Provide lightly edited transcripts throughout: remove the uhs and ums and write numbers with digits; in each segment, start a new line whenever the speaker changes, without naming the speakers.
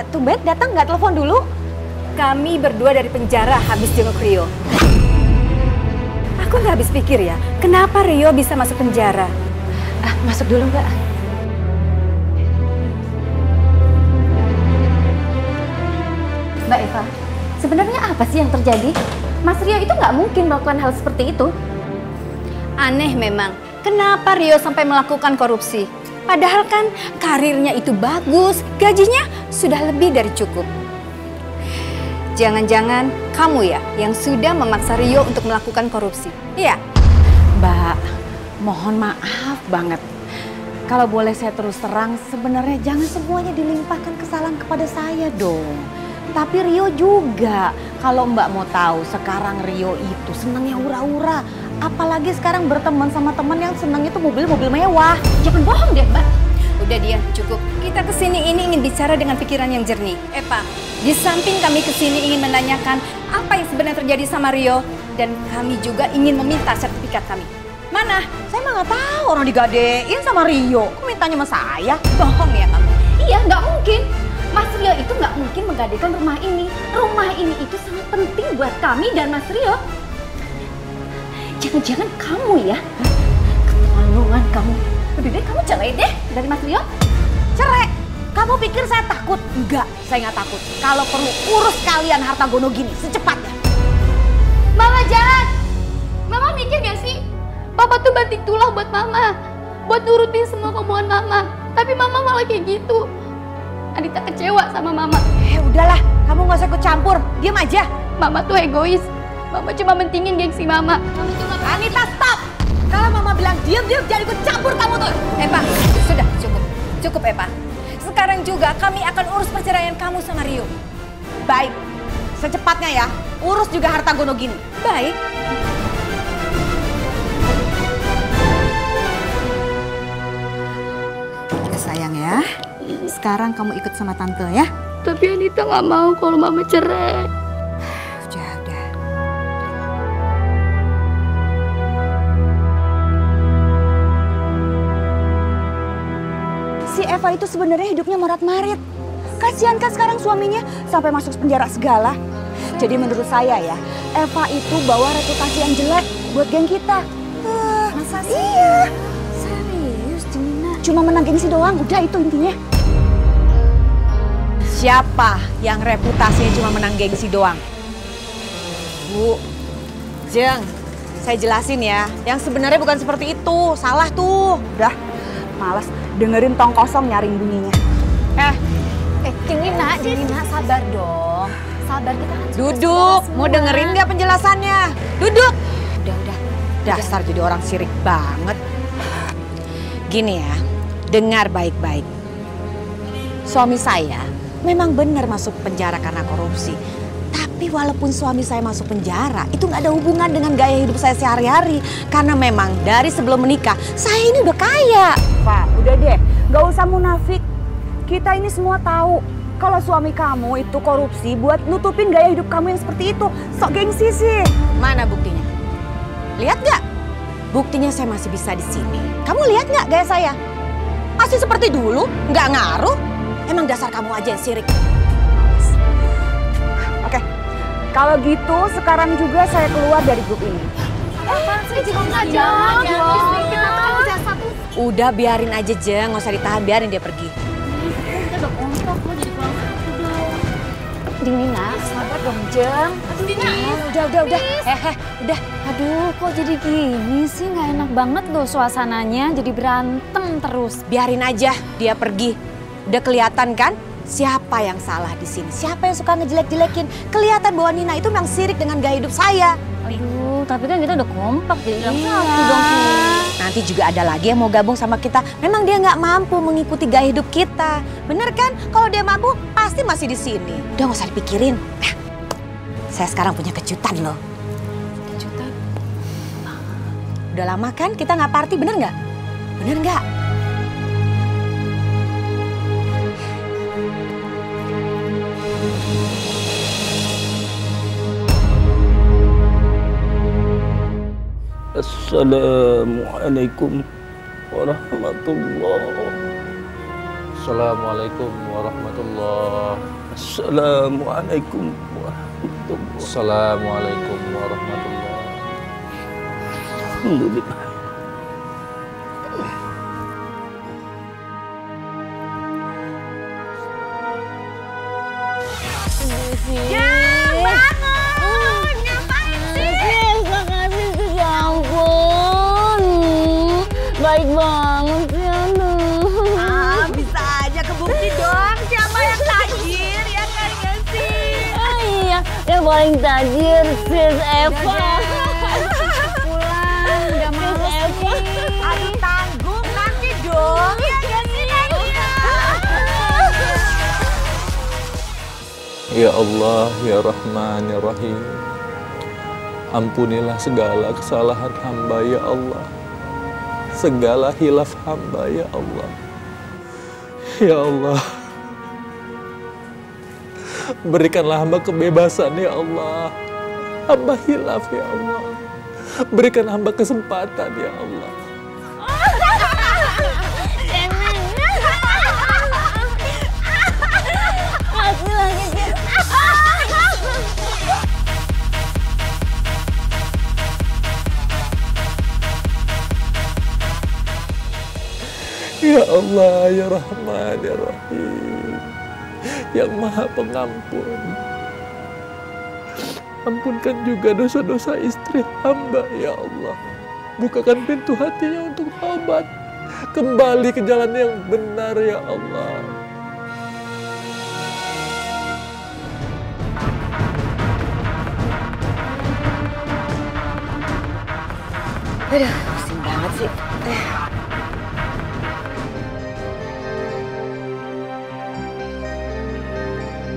tumben datang nggak telepon dulu?
Kami berdua dari penjara habis jenguk Rio. Aku nggak habis pikir ya, kenapa Rio bisa masuk penjara?
Masuk dulu Mbak. Mbak Eva, sebenarnya apa sih yang terjadi? Mas Rio itu nggak mungkin melakukan hal seperti itu.
Aneh memang, kenapa Rio sampai melakukan korupsi? Padahal kan karirnya itu bagus, gajinya sudah lebih dari cukup. Jangan-jangan kamu ya yang sudah memaksa Rio untuk melakukan korupsi, iya?
Mbak, mohon maaf banget. Kalau boleh saya terus terang, sebenarnya jangan semuanya dilimpahkan kesalahan kepada saya dong. Tapi Rio juga. Kalau Mbak mau tahu, sekarang Rio itu senangnya ura-ura. Apalagi sekarang berteman sama teman yang senang itu mobil-mobil mewah. Jangan bohong deh Mbak.
Udah dia, cukup. Kita kesini ini ingin bicara dengan pikiran yang jernih. Eva, di samping kami kesini ingin menanyakan apa yang sebenarnya terjadi sama Rio. Dan kami juga ingin meminta sertifikat kami. Mana?
Saya mah nggak tahu orang digadein sama Rio. Kok mintanya sama saya?
Bohong ya kamu?
Iya, nggak mungkin. Mas Rio itu nggak mungkin menggadaikan rumah ini. Rumah ini itu sangat penting buat kami dan Mas Rio. Jangan-jangan kamu ya? Keterlaluan kamu. Lebih baik kamu cerai deh dari Mas Rio. Cerai? Kamu pikir saya takut? Enggak, saya nggak takut. Kalau perlu urus kalian harta gono gini secepatnya.
Mama jahat. Mama mikir gak sih? Papa tuh banting tulang buat Mama. Buat nurutin semua kemauan Mama. Tapi Mama malah kayak gitu. Anita kecewa sama Mama.
Udahlah, kamu nggak usah ikut campur. Diam aja.
Mama tuh egois. Mama cuma mentingin gengsi Mama.
Anita, stop! Kalau Mama bilang diam, jangan ikut campur kamu tuh.
Eva, sudah cukup. Cukup Eva. Sekarang juga kami akan urus perceraian kamu sama Rio.
Baik, secepatnya ya. Urus juga harta gono gini.
Baik.
Sayang ya, sekarang kamu ikut sama tante ya.
Tapi Anita gak mau kalau Mama cerai.
Udah. Si Eva itu sebenarnya hidupnya marit-marit. Kasihan kan sekarang suaminya sampai masuk penjara segala. Jadi menurut saya ya, Eva itu bawa reputasi yang jelek buat geng kita.
Masa sih?
Iya.
Serius, Jemina?
Cuma menang gengsi doang, udah itu intinya. Siapa yang reputasinya cuma menang gengsi doang? Bu, Jeng, saya jelasin ya. Yang sebenarnya bukan seperti itu, salah tuh. Udah, malas dengerin tong kosong nyaring bunyinya.
Jemina, sabar dong. Sabar, kita kan
Duduk, mau dengerin nggak penjelasannya? Duduk.
Udah.
Dasar jadi orang sirik banget. Gini ya, dengar baik-baik. Suami saya memang benar masuk penjara karena korupsi. Tapi walaupun suami saya masuk penjara, itu nggak ada hubungan dengan gaya hidup saya sehari-hari. Karena memang dari sebelum menikah, saya ini udah kaya. Pak, udah deh, nggak usah munafik. Kita ini semua tahu kalau suami kamu itu korupsi buat nutupin gaya hidup kamu yang seperti itu. Sok gengsi sih. Mana buktinya? Lihat nggak? Buktinya saya masih bisa di sini. Kamu lihat nggak gaya saya? Masih seperti dulu, nggak ngaruh. Emang dasar kamu aja yang sirik. Oke, kalau gitu sekarang juga saya keluar dari grup ini. Udah biarin aja Jeng, nggak usah ditahan, biarin dia pergi.
Dina, sabar dong Jeng.
Udah. Udah.
Aduh, kok jadi gini sih? Nggak enak banget loh suasananya. Jadi berantem terus.
Biarin aja dia pergi. Udah kelihatan kan siapa yang salah di sini? Siapa yang suka ngejelek-jelekin? Kelihatan bahwa Nina itu memang sirik dengan gaya hidup saya.
Aduh, tapi kan kita udah kompak jadi
Iya.
satu dong sih.
Nanti juga ada lagi yang mau gabung sama kita. Memang dia nggak mampu mengikuti gaya hidup kita. Bener kan? Kalau dia mampu pasti masih di sini. Udah nggak usah dipikirin. Nah, saya sekarang punya kejutan loh.
Kejutan?
Udah lama kan kita nggak party, bener nggak? Bener nggak?
Assalamualaikum warahmatullahi Assalamualaikum warahmatullahi wabarakatuh.
Assalamualaikum warahmatullahi wabarakatuh.
Assalamualaikum warahmatullahi
Alhamdulillah.
Jang, bangun! Ngapain sih?
Makasih, ya ampun. Baik banget sih, aduh.
Bisa aja kebukti dong siapa yang tajir, ya kan gak sih?
Oh iya, yang paling tajir Sis Eva.
Pulang, udah males nih. Aduh tanggung, nanti dong, ya gak sih Nadia?
Ya Allah, ya Rahman, ya Rahim. Ampunilah segala kesalahan hamba, ya Allah. Segala hilaf hamba, ya Allah. Ya Allah. Berikanlah hamba kebebasan, ya Allah. Hamba hilaf, ya Allah. Berikan hamba kesempatan, ya Allah.
Kasih lagi, Sis.
Ya Allah, ya Rahman, ya Rahim, yang Maha Pengampun. Ampunkan juga dosa-dosa istri hamba, ya Allah. Bukakan pintu hatinya untuk taubat. Kembali ke jalan yang benar, ya Allah.
Aduh, pusing banget sih.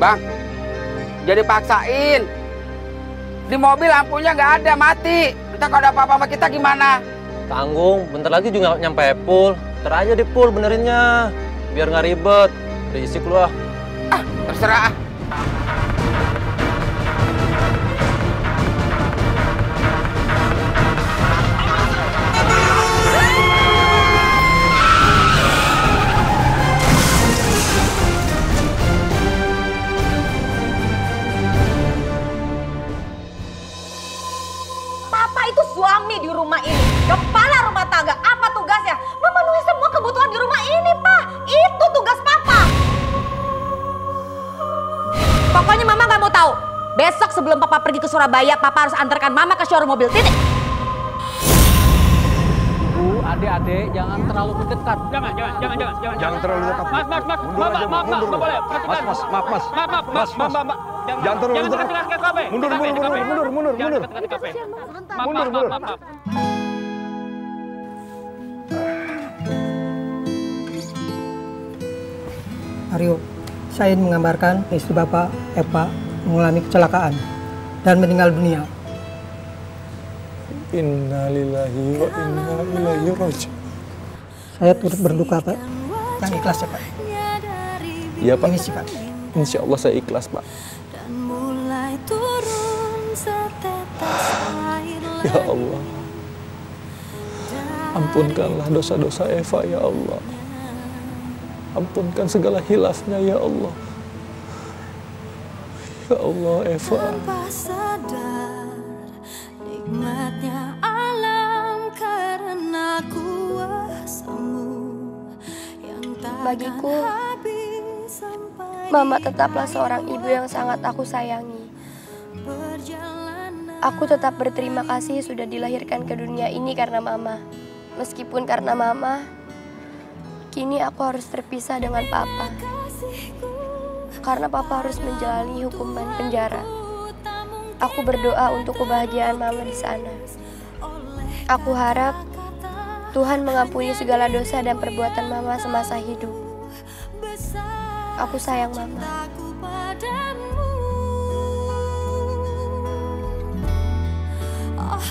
Bang, jadi paksain. Di mobil lampunya nggak ada, mati. Kita kalau ada apa-apa sama kita gimana?
Tanggung, bentar lagi juga nyampe pool. Ntar aja di pool benerinnya, biar nggak ribet. Berisik lu ah.
Ah, terserah ah.
Papa itu suami di rumah ini, kepala rumah tangga. Apa tugasnya? Memenuhi semua kebutuhan di rumah ini, Pak. Itu tugas Papa. Pokoknya Mama nggak mau tahu. Besok sebelum Papa pergi ke Surabaya, Papa harus antarkan Mama ke showroom mobil. Titik.
Bu, adik-adik jangan terlalu mendekat.
Jangan terlalu dekat.
Mas,
Mundur aja,
maaf,
mundur.
boleh.
Mas. Jangan terlalu dekat. Mundur.
Maaf.
Aryo, saya ingin menggambarkan istri Bapak, Eva, mengalami kecelakaan dan meninggal dunia.
Innalillahi wa inna ilaihi raji'un.
Saya turut berduka, Pak. Yang ikhlas ya, Pak.
Iya, Pak.
Ini sih, Pak.
Insya Allah saya ikhlas, Pak. Ya Allah. Ampunkanlah dosa-dosa Eva, ya Allah. Ampunkan segala hilafnya, ya Allah. Ya Allah, Eva.
Tanpa sadar nikmatnya alam karena kuasamu yang takkan
Bagiku,
habis sampai
Mama tetaplah seorang ibu yang sangat aku sayangi.
perjalanan.
Aku tetap berterima kasih sudah dilahirkan ke dunia ini karena Mama. Meskipun karena Mama, kini aku harus terpisah dengan Papa. Karena Papa harus menjalani hukuman penjara. Aku berdoa untuk kebahagiaan Mama di sana. Aku harap Tuhan mengampuni segala dosa dan perbuatan Mama semasa hidup. Aku sayang Mama.
Oh,